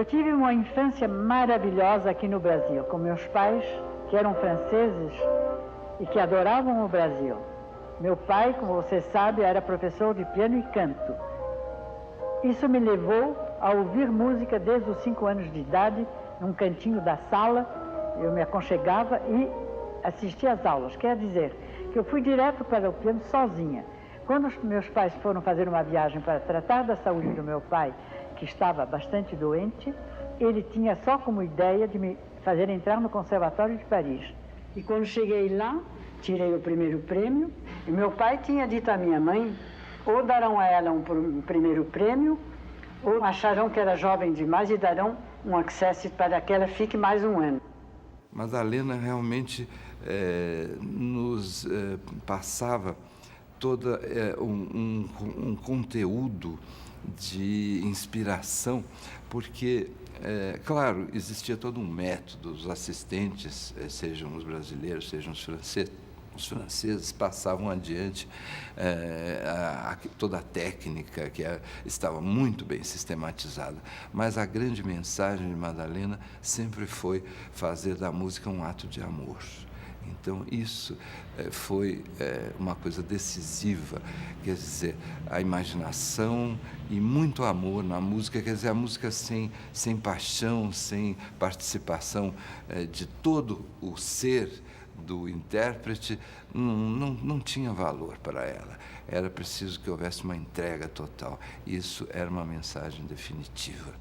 Eu tive uma infância maravilhosa aqui no Brasil, com meus pais, que eram franceses e que adoravam o Brasil. Meu pai, como você sabe, era professor de piano e canto. Isso me levou a ouvir música desde os 5 anos de idade, num cantinho da sala. Eu me aconchegava e assistia às aulas. Quer dizer que eu fui direto para o piano sozinha. Quando os meus pais foram fazer uma viagem para tratar da saúde do meu pai, que estava bastante doente, ele tinha só como ideia de me fazer entrar no Conservatório de Paris. E quando cheguei lá, tirei o primeiro prêmio, e meu pai tinha dito à minha mãe, ou darão a ela um primeiro prêmio, ou acharão que era jovem demais e darão um access para que ela fique mais um ano. Madalena realmente nos passava todo um conteúdo de inspiração, porque, claro, existia todo um método, os assistentes, sejam os brasileiros, sejam os franceses passavam adiante toda a técnica que estava muito bem sistematizada, mas a grande mensagem de Madalena sempre foi fazer da música um ato de amor. Então, isso foi uma coisa decisiva, quer dizer, a imaginação e muito amor na música, quer dizer, a música sem paixão, sem participação de todo o ser do intérprete, não tinha valor para ela. Era preciso que houvesse uma entrega total. Isso era uma mensagem definitiva.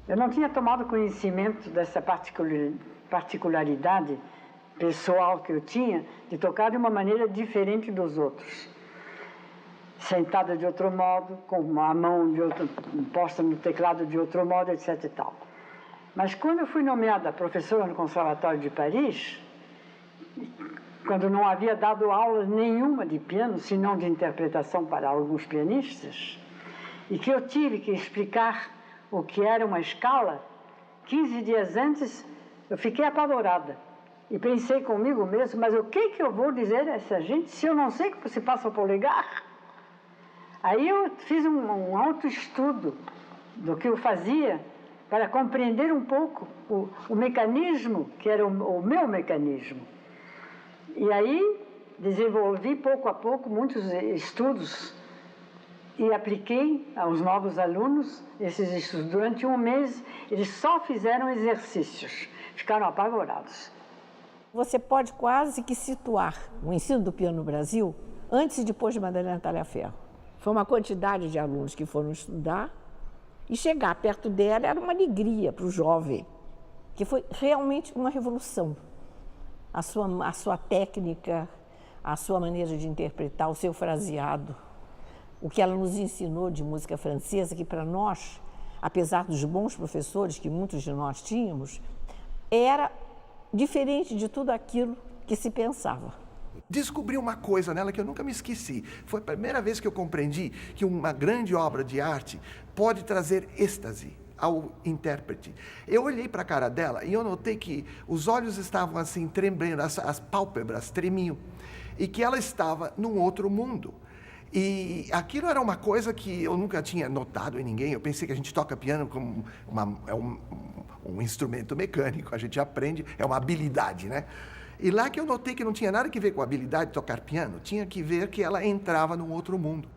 Eu não tinha tomado conhecimento dessa particularidade pessoal que eu tinha de tocar de uma maneira diferente dos outros. Sentada de outro modo, com a mão posta no teclado de outro modo, etc. e tal. Mas quando eu fui nomeada professora no Conservatório de Paris, quando não havia dado aula nenhuma de piano, senão de interpretação para alguns pianistas, e que eu tive que explicar o que era uma escala, 15 dias antes eu fiquei apavorada. E pensei comigo mesmo, mas o que eu vou dizer a essa gente se eu não sei como se passa o polegar? Aí eu fiz um autoestudo do que eu fazia para compreender um pouco o mecanismo, que era o meu mecanismo. E aí desenvolvi pouco a pouco muitos estudos e apliquei aos novos alunos esses estudos. Durante um mês, eles só fizeram exercícios, ficaram apavorados. Você pode quase que situar o ensino do piano no Brasil antes e depois de Madalena Tagliaferro. Foi uma quantidade de alunos que foram estudar e chegar perto dela era uma alegria para o jovem, que foi realmente uma revolução. A sua técnica, a sua maneira de interpretar, o seu fraseado, o que ela nos ensinou de música francesa, que para nós, apesar dos bons professores que muitos de nós tínhamos, era diferente de tudo aquilo que se pensava. Descobri uma coisa nela que eu nunca me esqueci. Foi a primeira vez que eu compreendi que uma grande obra de arte pode trazer êxtase ao intérprete. Eu olhei para a cara dela e eu notei que os olhos estavam assim tremendo, as pálpebras tremiam, e que ela estava num outro mundo. E aquilo era uma coisa que eu nunca tinha notado em ninguém. Eu pensei que a gente toca piano como um instrumento mecânico, a gente aprende, é uma habilidade, né? E lá que eu notei que não tinha nada a ver com a habilidade de tocar piano, tinha que ver que ela entrava num outro mundo.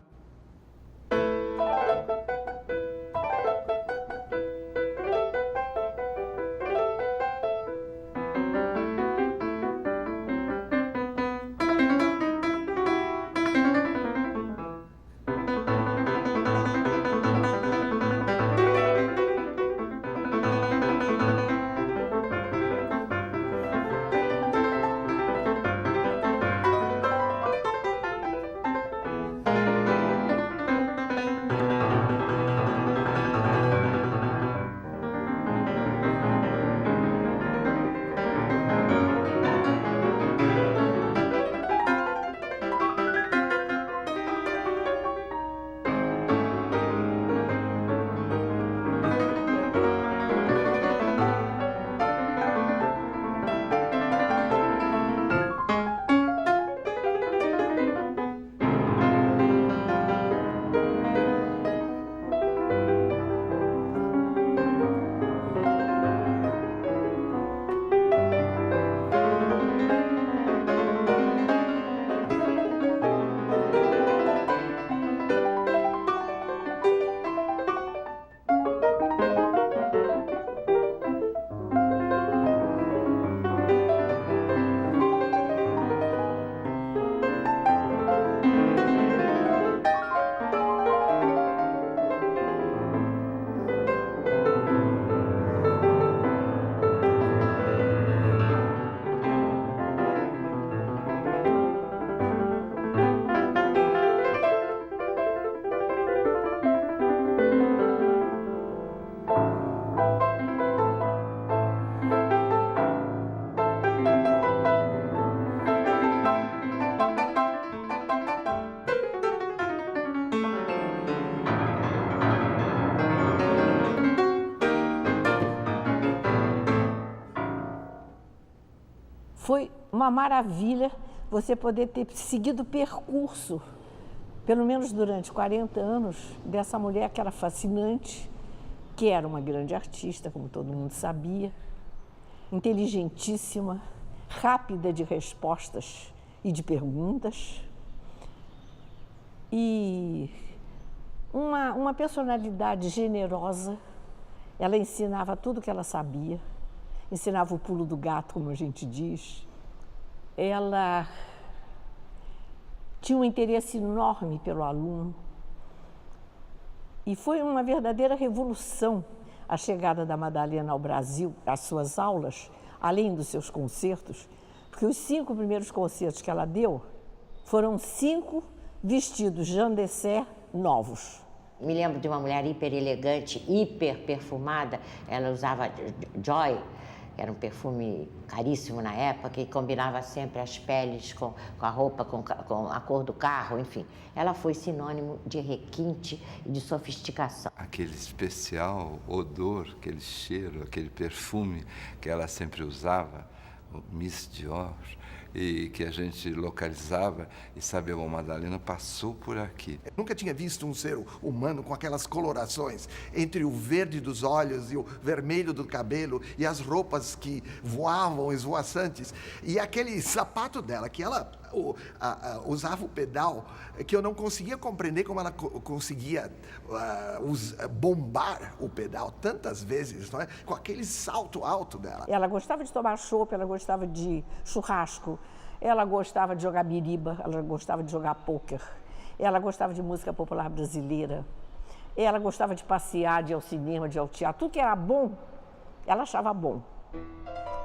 Foi uma maravilha você poder ter seguido o percurso, pelo menos durante 40 anos, dessa mulher que era fascinante, que era uma grande artista, como todo mundo sabia, inteligentíssima, rápida de respostas e de perguntas, e uma personalidade generosa. Ela ensinava tudo o que ela sabia, ensinava o pulo do gato, como a gente diz. Ela tinha um interesse enorme pelo aluno e foi uma verdadeira revolução a chegada da Madalena ao Brasil, as suas aulas, além dos seus concertos, porque os 5 primeiros concertos que ela deu foram 5 vestidos Jean Desser novos. Me lembro de uma mulher hiper elegante, hiper perfumada. Ela usava Joy, que era um perfume caríssimo na época, e combinava sempre as peles com a roupa, com a cor do carro, enfim. Ela foi sinônimo de requinte e de sofisticação. Aquele especial odor, aquele cheiro, aquele perfume que ela sempre usava, o Miss Dior, e que a gente localizava e sabia, a Madalena passou por aqui. Eu nunca tinha visto um ser humano com aquelas colorações entre o verde dos olhos e o vermelho do cabelo e as roupas que voavam, esvoaçantes. E aquele sapato dela, que ela usava o pedal, que eu não conseguia compreender como ela conseguia bombar o pedal tantas vezes, não é? Com aquele salto alto dela. Ela gostava de tomar chopp, ela gostava de churrasco, ela gostava de jogar biriba, ela gostava de jogar pôquer, ela gostava de música popular brasileira, ela gostava de passear, de ir ao cinema, de ir ao teatro. Tudo que era bom, ela achava bom.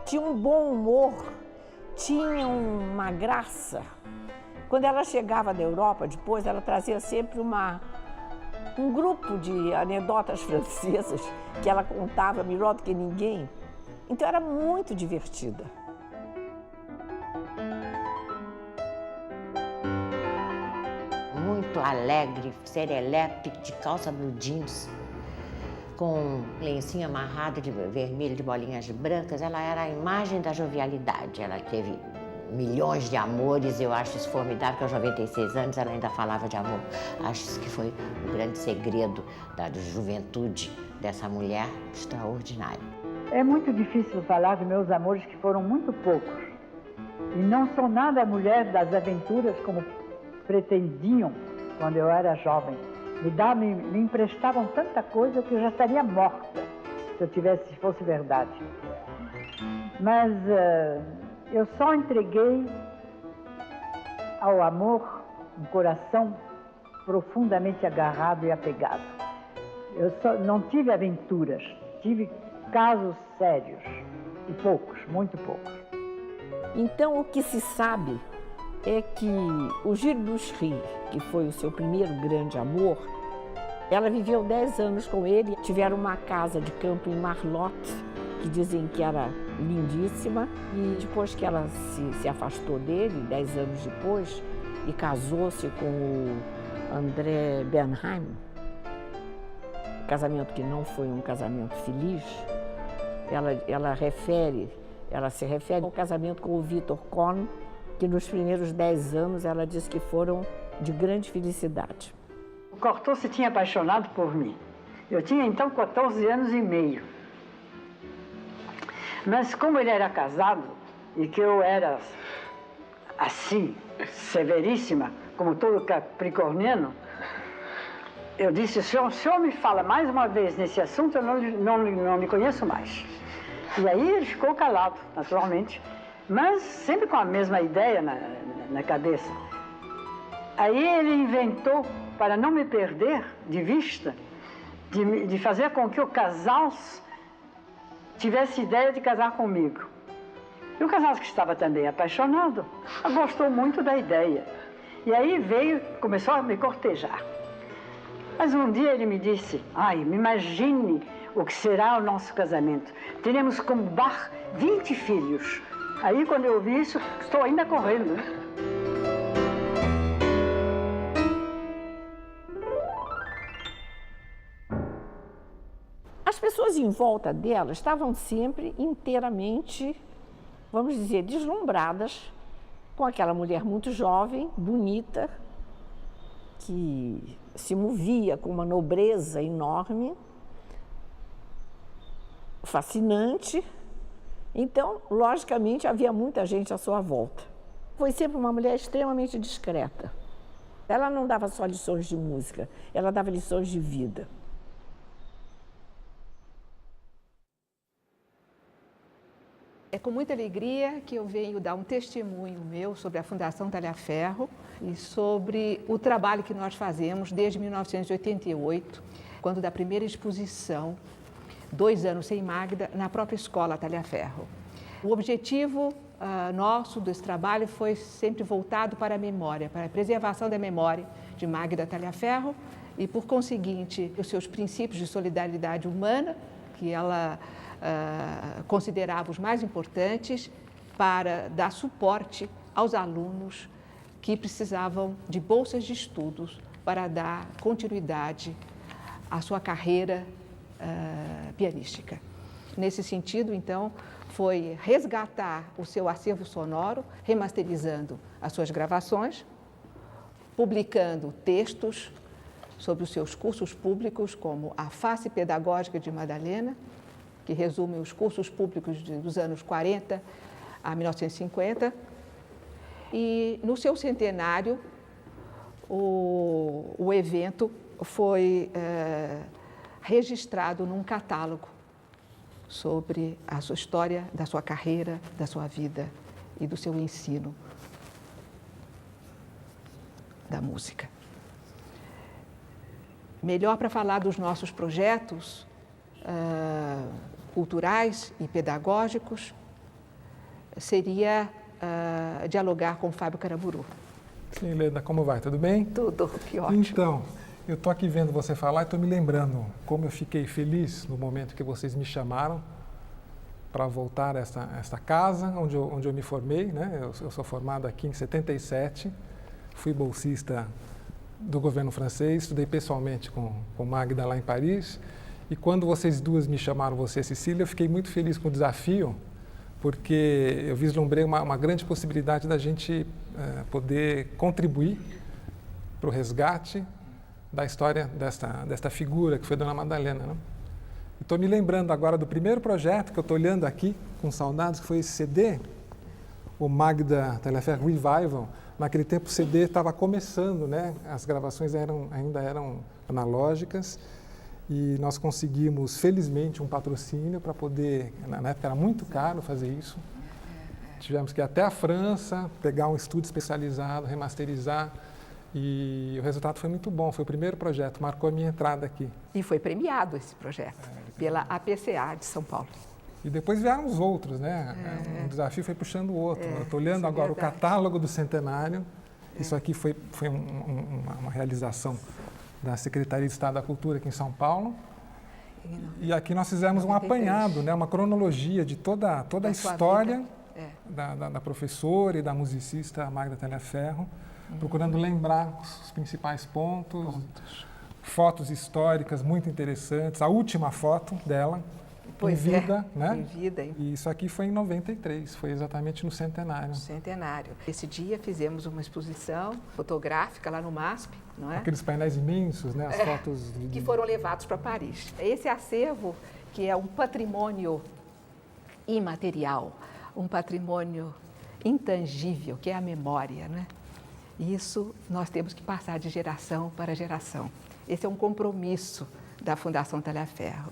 Tinha um bom humor, tinha uma graça. Quando ela chegava da Europa, depois, ela trazia sempre um grupo de anedotas francesas que ela contava melhor do que ninguém. Então, era muito divertida. Muito alegre, serelepe, de calça blue jeans, com um lencinho amarrado de vermelho, de bolinhas brancas. Ela era a imagem da jovialidade. Ela teve milhões de amores, eu acho isso formidável, porque aos 96 anos ela ainda falava de amor. Acho que foi o grande segredo da juventude dessa mulher extraordinária. É muito difícil falar de meus amores, que foram muito poucos. E não sou nada mulher das aventuras como pretendiam quando eu era jovem. Me emprestavam tanta coisa que eu já estaria morta se fosse verdade. Mas eu só entreguei ao amor um coração profundamente agarrado e apegado. Eu não tive aventuras, tive casos sérios, e poucos, muito poucos. Então, o que se sabe é que o Gilles Boucherie, que foi o seu primeiro grande amor, ela viveu 10 anos com ele, tiveram uma casa de campo em Marlotte, que dizem que era lindíssima, e depois que ela se afastou dele, 10 anos depois, e casou-se com o André Bernheim, um casamento que não foi um casamento feliz, ela se refere ao casamento com o Victor Kohn, que nos primeiros 10 anos ela disse que foram de grande felicidade. O Cortot se tinha apaixonado por mim. Eu tinha então 14 anos e meio. Mas como ele era casado e que eu era assim, severíssima, como todo capricorniano, eu disse, se o senhor me fala mais uma vez nesse assunto, eu não lhe conheço mais. E aí ele ficou calado, naturalmente, mas sempre com a mesma ideia na cabeça. Aí ele inventou, para não me perder de vista, de fazer com que o casal tivesse ideia de casar comigo. E o casal, que estava também apaixonado, gostou muito da ideia. E aí começou a me cortejar. Mas um dia ele me disse, me imagine o que será o nosso casamento. Teremos como bar 20 filhos. Aí, quando eu ouvi isso, estou ainda correndo, né? As pessoas em volta dela estavam sempre inteiramente, vamos dizer, deslumbradas com aquela mulher muito jovem, bonita, que se movia com uma nobreza enorme, fascinante. Então, logicamente, havia muita gente à sua volta. Foi sempre uma mulher extremamente discreta. Ela não dava só lições de música, ela dava lições de vida. É com muita alegria que eu venho dar um testemunho meu sobre a Fundação Talhaferro e sobre o trabalho que nós fazemos desde 1988, quando da primeira exposição 2 anos sem Magda na própria escola Talhaferro. O objetivo nosso desse trabalho foi sempre voltado para a memória, para a preservação da memória de Magda Talhaferro e, por conseguinte, os seus princípios de solidariedade humana, que ela considerava os mais importantes, para dar suporte aos alunos que precisavam de bolsas de estudos para dar continuidade à sua carreira pianística. Nesse sentido, então, foi resgatar o seu acervo sonoro, remasterizando as suas gravações, publicando textos sobre os seus cursos públicos, como A Face Pedagógica de Madalena, que resume os cursos públicos dos anos 40 a 1950. E no seu centenário, o evento foi registrado num catálogo sobre a sua história, da sua carreira, da sua vida e do seu ensino da música. Melhor para falar dos nossos projetos culturais e pedagógicos seria dialogar com o Fábio Caraburu. Sim, Leda, como vai? Tudo bem? Tudo, que ótimo. Então, eu estou aqui vendo você falar e estou me lembrando como eu fiquei feliz no momento que vocês me chamaram para voltar a esta casa onde eu me formei, né? Eu sou formado aqui em 77, fui bolsista do governo francês, estudei pessoalmente com Magda lá em Paris, e quando vocês duas me chamaram, você e Cecília, eu fiquei muito feliz com o desafio, porque eu vislumbrei uma grande possibilidade da gente poder contribuir para o resgate da história desta figura que foi Dona Madalena, né? Estou me lembrando agora do primeiro projeto que eu estou olhando aqui, com saudades, que foi esse CD, o Magda Talhaferro Revival. Naquele tempo o CD estava começando, né? As gravações ainda eram analógicas e nós conseguimos, felizmente, um patrocínio para poder, na época era muito caro fazer isso, tivemos que ir até a França, pegar um estúdio especializado, remasterizar, e o resultado foi muito bom. Foi o primeiro projeto, marcou a minha entrada aqui. E foi premiado esse projeto pela APCA de São Paulo. E depois vieram os outros, né? Um desafio foi puxando o outro. Eu estou olhando agora o catálogo do centenário. Isso aqui foi uma realização da Secretaria de Estado da Cultura aqui em São Paulo. E aqui nós fizemos um apanhado, né? Uma cronologia de toda a história da professora e da musicista Magda Talhaferro, procurando lembrar os principais pontos, fotos históricas muito interessantes. A última foto dela, em vida, né? Em vida. E isso aqui foi em 93, foi exatamente no centenário. Centenário. Esse dia fizemos uma exposição fotográfica lá no MASP, não é? Aqueles painéis imensos, né? As fotos que foram levados para Paris. Esse acervo, que é um patrimônio imaterial, um patrimônio intangível, que é a memória, né? Isso nós temos que passar de geração para geração. Esse é um compromisso da Fundação Talhaferro.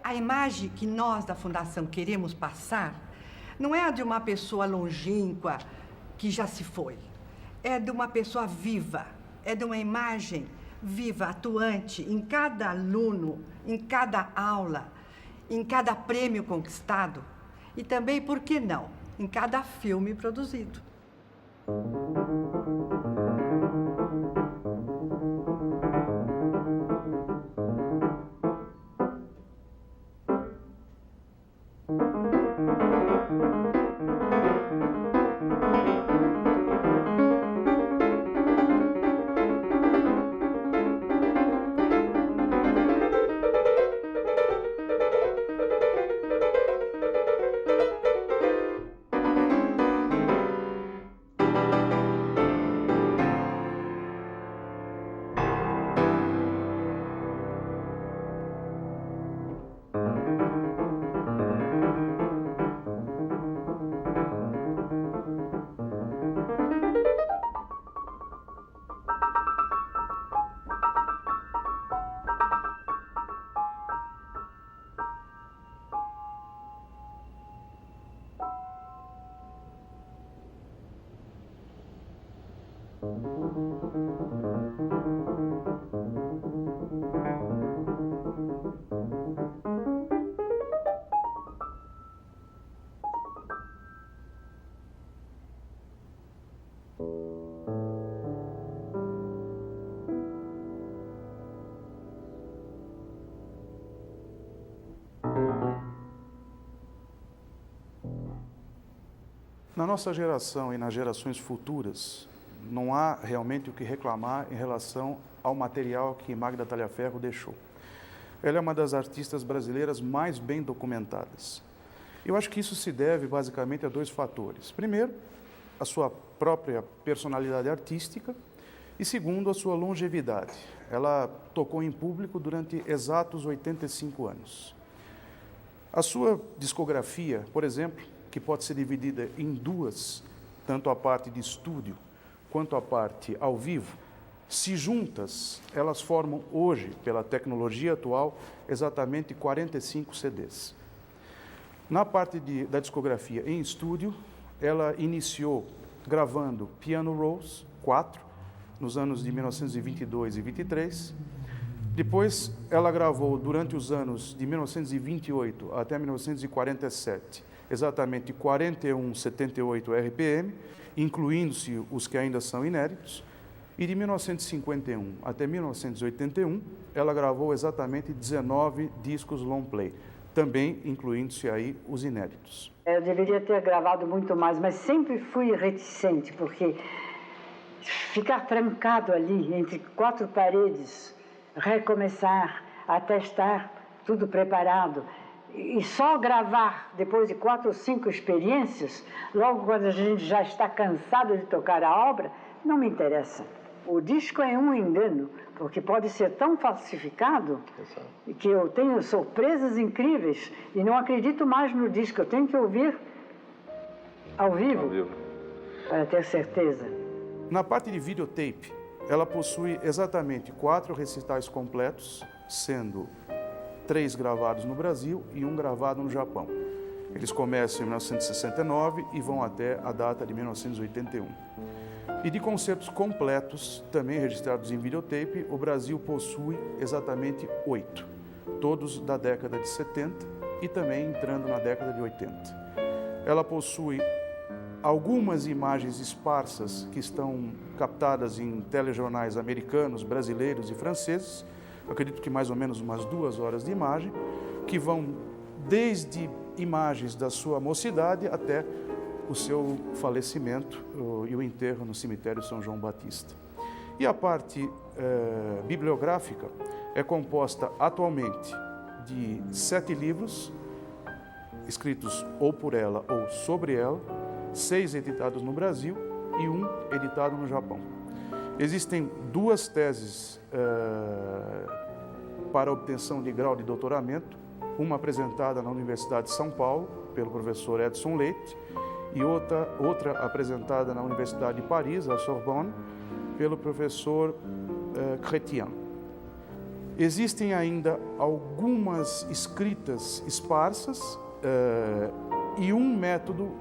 A imagem que nós da Fundação queremos passar não é a de uma pessoa longínqua que já se foi. É de uma pessoa viva, é de uma imagem viva, atuante em cada aluno, em cada aula, em cada prêmio conquistado e também, por que não, em cada filme produzido. Na nossa geração e nas gerações futuras, não há realmente o que reclamar em relação ao material que Magda Talhaferro deixou. Ela é uma das artistas brasileiras mais bem documentadas. Eu acho que isso se deve basicamente a dois fatores. Primeiro, a sua própria personalidade artística e segundo, a sua longevidade. Ela tocou em público durante exatos 85 anos. A sua discografia, por exemplo, que pode ser dividida em duas, tanto a parte de estúdio quanto a parte ao vivo, se juntas, elas formam hoje, pela tecnologia atual, exatamente 45 CDs. Na parte da discografia em estúdio, ela iniciou gravando Piano Rolls 4, nos anos de 1922 e 23. Depois, ela gravou, durante os anos de 1928 até 1947, exatamente 4178 RPM, incluindo-se os que ainda são inéditos, e de 1951 até 1981, ela gravou exatamente 19 discos long play, também incluindo-se aí os inéditos. Eu deveria ter gravado muito mais, mas sempre fui reticente, porque ficar trancado ali entre quatro paredes, recomeçar, até estar tudo preparado, e só gravar depois de 4 ou 5 experiências, logo quando a gente já está cansado de tocar a obra, não me interessa. O disco é um engano, porque pode ser tão falsificado que eu tenho surpresas incríveis e não acredito mais no disco. Eu tenho que ouvir ao vivo para ter certeza. Na parte de videotape, ela possui exatamente 4 recitais completos, sendo 3 gravados no Brasil e 1 gravado no Japão. Eles começam em 1969 e vão até a data de 1981. E de concertos completos, também registrados em videotape, o Brasil possui exatamente 8, todos da década de 70 e também entrando na década de 80. Ela possui algumas imagens esparsas que estão captadas em telejornais americanos, brasileiros e franceses, acredito que mais ou menos umas 2 horas de imagem, que vão desde imagens da sua mocidade até o seu falecimento e o enterro no cemitério São João Batista. E a parte bibliográfica é composta atualmente de 7 livros, escritos ou por ela ou sobre ela, 6 editados no Brasil e 1 editado no Japão. Existem 2 teses para obtenção de grau de doutoramento, uma apresentada na Universidade de São Paulo, pelo professor Edson Leite, e outra apresentada na Universidade de Paris, a Sorbonne, pelo professor Chrétien. Existem ainda algumas escritas esparsas e um método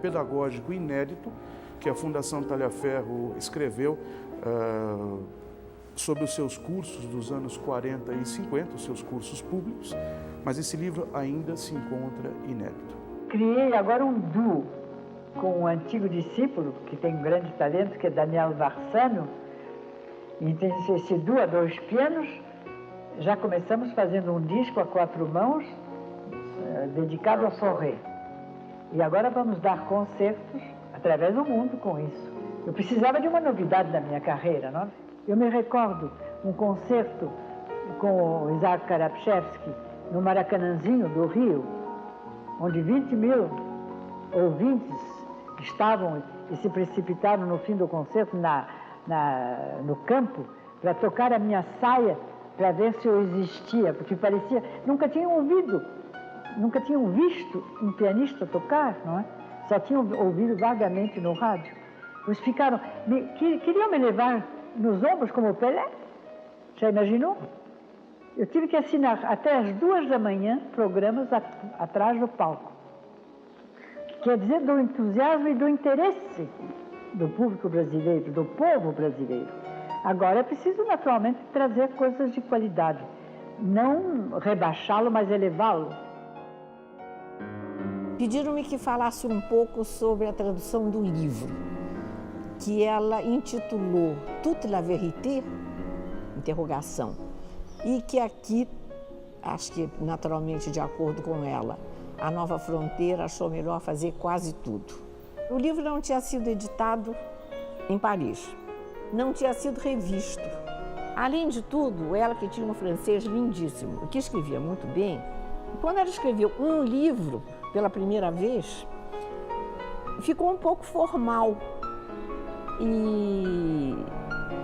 pedagógico inédito que a Fundação Talhaferro escreveu sobre os seus cursos dos anos 40 e 50, os seus cursos públicos, mas esse livro ainda se encontra inédito. Criei agora um duo com um antigo discípulo, que tem um grande talento, que é Daniel Varsano. Então, esse duo a 2 pianos, já começamos fazendo um disco a 4 mãos, dedicado ao forré. E agora vamos dar concertos através do mundo com isso. Eu precisava de uma novidade na minha carreira, não? Eu me recordo um concerto com o Isaac Karapchevsky no Maracanãzinho do Rio, onde 20 mil ouvintes estavam e se precipitaram no fim do concerto no campo para tocar a minha saia para ver se eu existia, porque parecia... Nunca tinham ouvido, nunca tinham visto um pianista tocar, não é? Só tinham ouvido vagamente no rádio. Eles ficaram... Queriam me levar nos ombros como o Pelé. Já imaginou? Eu tive que assinar até as 2 da manhã programas atrás do palco. Quer dizer, do entusiasmo e do interesse do público brasileiro, do povo brasileiro. Agora é preciso, naturalmente, trazer coisas de qualidade. Não rebaixá-lo, mas elevá-lo. Pediram-me que falasse um pouco sobre a tradução do livro, que ela intitulou Toute la vérité, interrogação, e que aqui, acho que naturalmente de acordo com ela, a Nova Fronteira achou melhor fazer quase tudo. O livro não tinha sido editado em Paris, não tinha sido revisto. Além de tudo, ela que tinha um francês lindíssimo, que escrevia muito bem, quando ela escreveu um livro pela primeira vez, ficou um pouco formal. E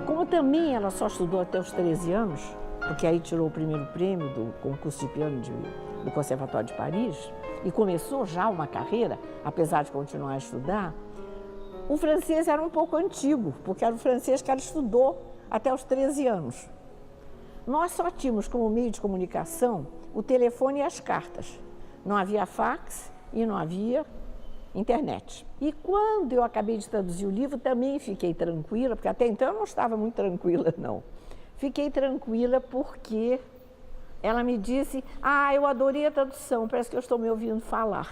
como também ela só estudou até os 13 anos, porque aí tirou o primeiro prêmio do concurso de piano do Conservatório de Paris, e começou já uma carreira, apesar de continuar a estudar, o francês era um pouco antigo, porque era o francês que ela estudou até os 13 anos. Nós só tínhamos como meio de comunicação o telefone e as cartas. Não havia fax e não havia internet. E quando eu acabei de traduzir o livro, também fiquei tranquila, porque até então eu não estava muito tranquila, não. Fiquei tranquila porque ela me disse, eu adorei a tradução, parece que eu estou me ouvindo falar.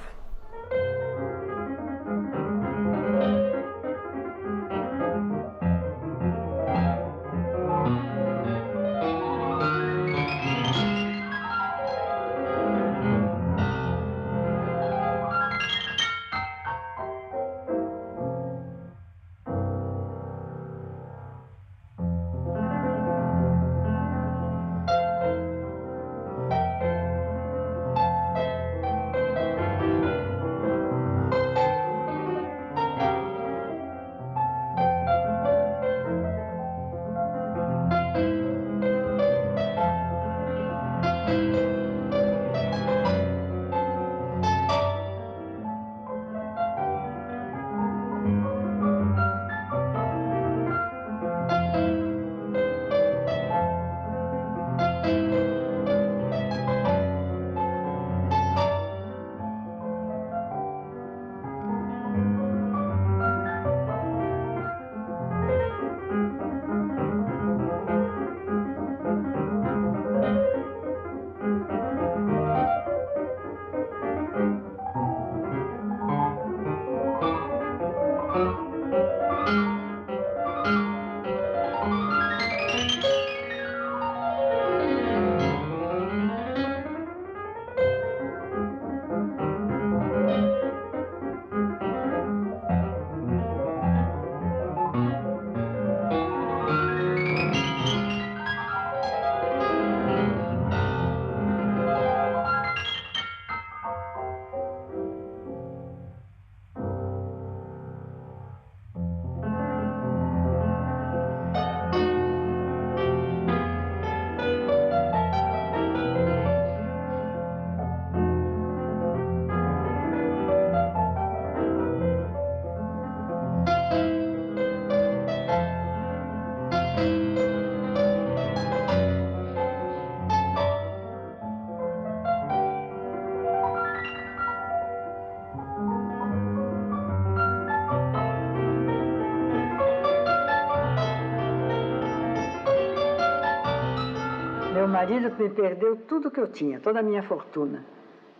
Meu marido me perdeu tudo que eu tinha, toda a minha fortuna,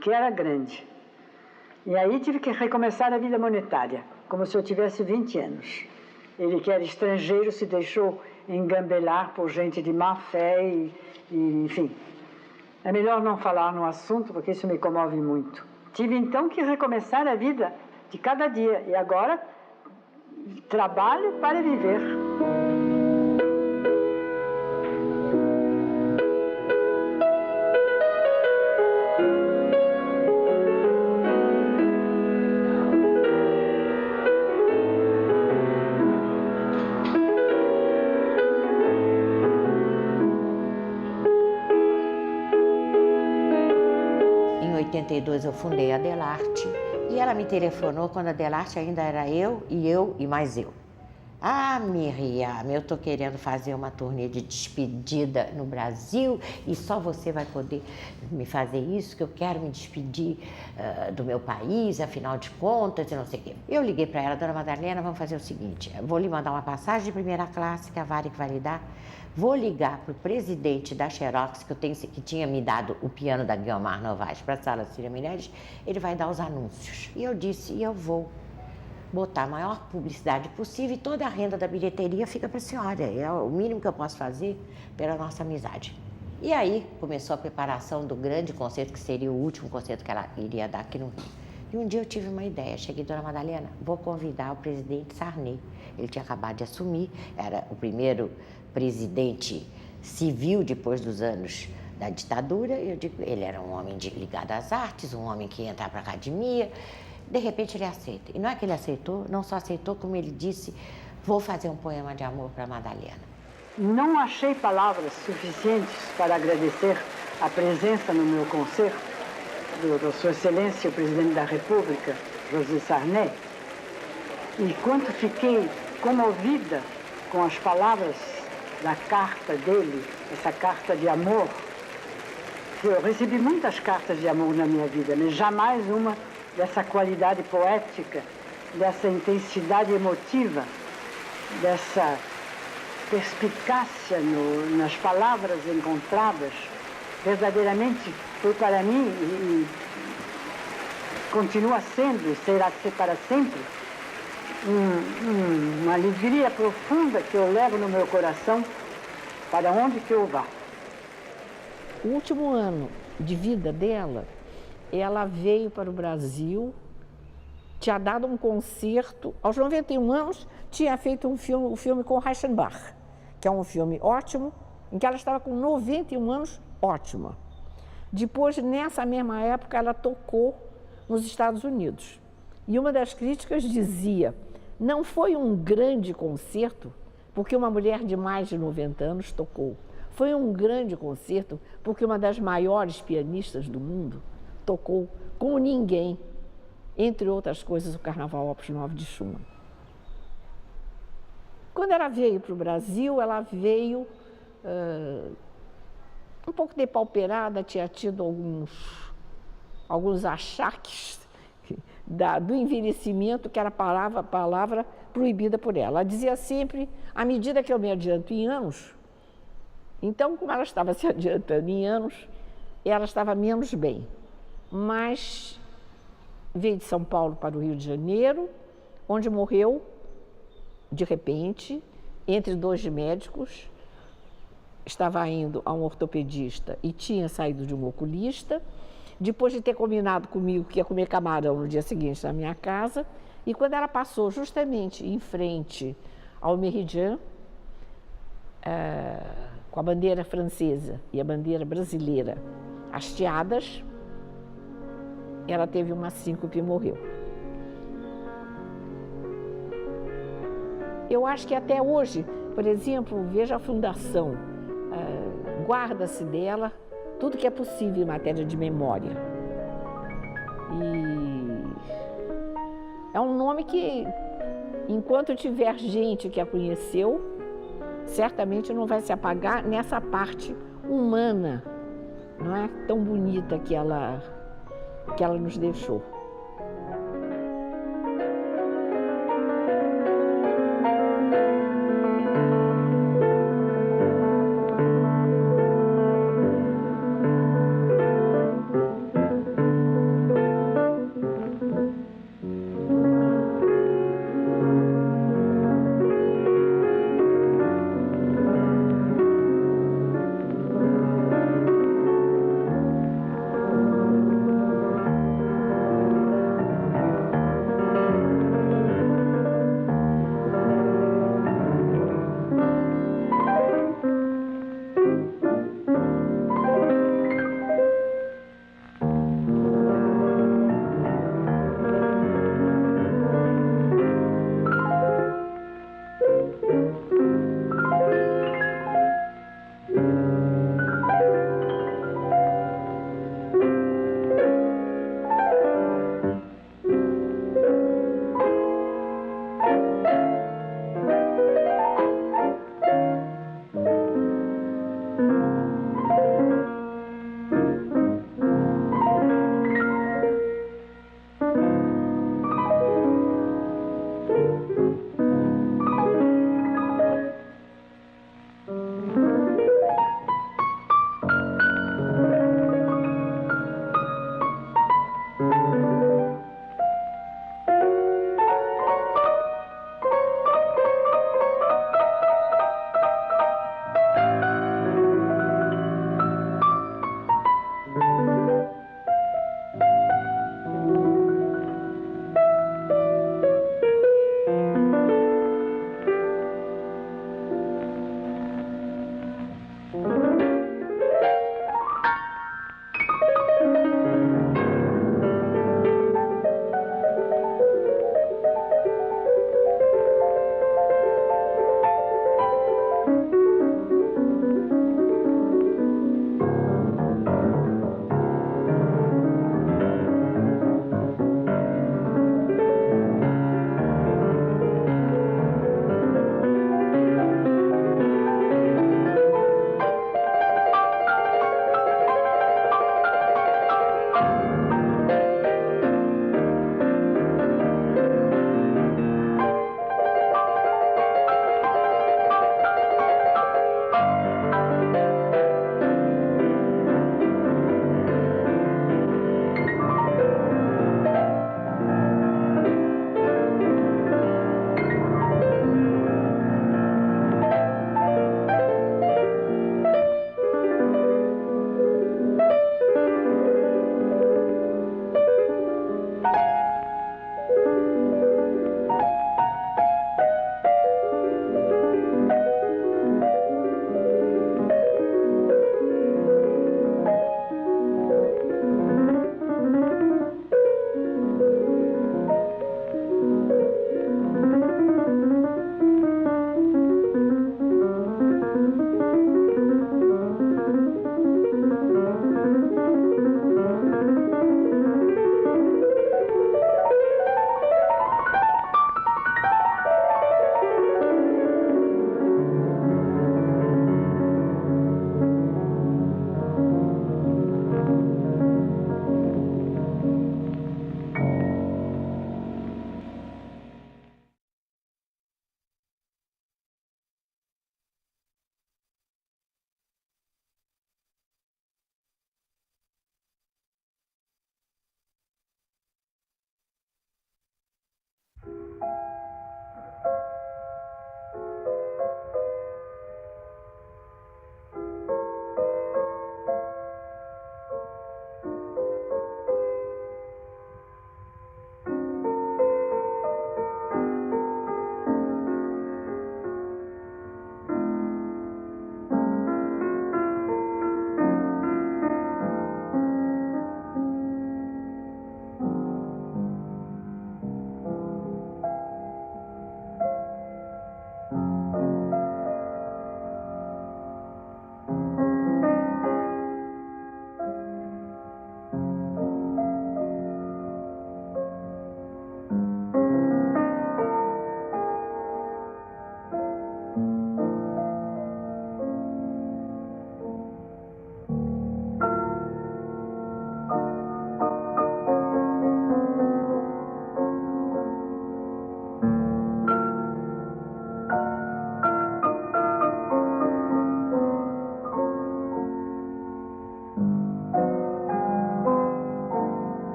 que era grande. E aí tive que recomeçar a vida monetária, como se eu tivesse 20 anos. Ele, que era estrangeiro, se deixou engambelar por gente de má fé e enfim. É melhor não falar no assunto, porque isso me comove muito. Tive então que recomeçar a vida de cada dia. E agora, trabalho para viver. Em 82 eu fundei a Adelarte e ela me telefonou quando a Adelarte ainda era eu e mais eu. Ah, Miriam, eu estou querendo fazer uma turnê de despedida no Brasil e só você vai poder me fazer isso, que eu quero me despedir do meu país, afinal de contas, e não sei o quê. Eu liguei para ela, dona Madalena, vamos fazer o seguinte, vou lhe mandar uma passagem de primeira classe, que a Varig vai lhe dar, vou ligar para o presidente da Xerox, que tinha me dado o piano da Guiomar Novaes para a Sala Cília Meirelles, ele vai dar os anúncios. E eu disse, e eu vou botar a maior publicidade possível e toda a renda da bilheteria fica para a senhora. É o mínimo que eu posso fazer pela nossa amizade. E aí começou a preparação do grande concerto, que seria o último concerto que ela iria dar aqui no Rio. E um dia eu tive uma ideia, cheguei, dona Madalena, vou convidar o presidente Sarney. Ele tinha acabado de assumir, era o primeiro presidente civil depois dos anos da ditadura. Eu digo, ele era um homem ligado às artes, um homem que ia entrar para a academia. De repente ele aceita. E não é que ele aceitou, não só aceitou, como ele disse, vou fazer um poema de amor para Madalena. Não achei palavras suficientes para agradecer a presença no meu concerto da Sua Excelência, o Presidente da República, José Sarney. E quando fiquei comovida com as palavras da carta dele, essa carta de amor, eu recebi muitas cartas de amor na minha vida, mas jamais uma dessa qualidade poética, dessa intensidade emotiva, dessa perspicácia nas palavras encontradas. Verdadeiramente foi para mim e continua sendo e será para sempre uma alegria profunda que eu levo no meu coração para onde que eu vá. O último ano de vida dela, ela veio para o Brasil, tinha dado um concerto, aos 91 anos, tinha feito o filme com Reichenbach, que é um filme ótimo, em que ela estava com 91 anos, ótima. Depois, nessa mesma época, ela tocou nos Estados Unidos. E uma das críticas dizia, não foi um grande concerto, porque uma mulher de mais de 90 anos tocou. Foi um grande concerto, porque uma das maiores pianistas do mundo tocou com ninguém, entre outras coisas, o Carnaval Opus 9 de Schumann. Quando ela veio para o Brasil, ela veio um pouco depauperada, tinha tido alguns achaques do envelhecimento, que era a palavra proibida por ela. Ela dizia sempre, à medida que eu me adianto em anos, então, como ela estava se adiantando em anos, ela estava menos bem. Mas veio de São Paulo para o Rio de Janeiro, onde morreu, de repente, entre dois médicos. Estava indo a um ortopedista e tinha saído de um oculista. Depois de ter combinado comigo que ia comer camarão no dia seguinte na minha casa, e quando ela passou justamente em frente ao Meridian, com a bandeira francesa e a bandeira brasileira hasteadas, ela teve uma síncope e morreu. Eu acho que até hoje, por exemplo, veja a Fundação, guarda-se dela tudo que é possível em matéria de memória. E é um nome que, enquanto tiver gente que a conheceu, certamente não vai se apagar nessa parte humana, não é? Tão bonita que ela nos deixou.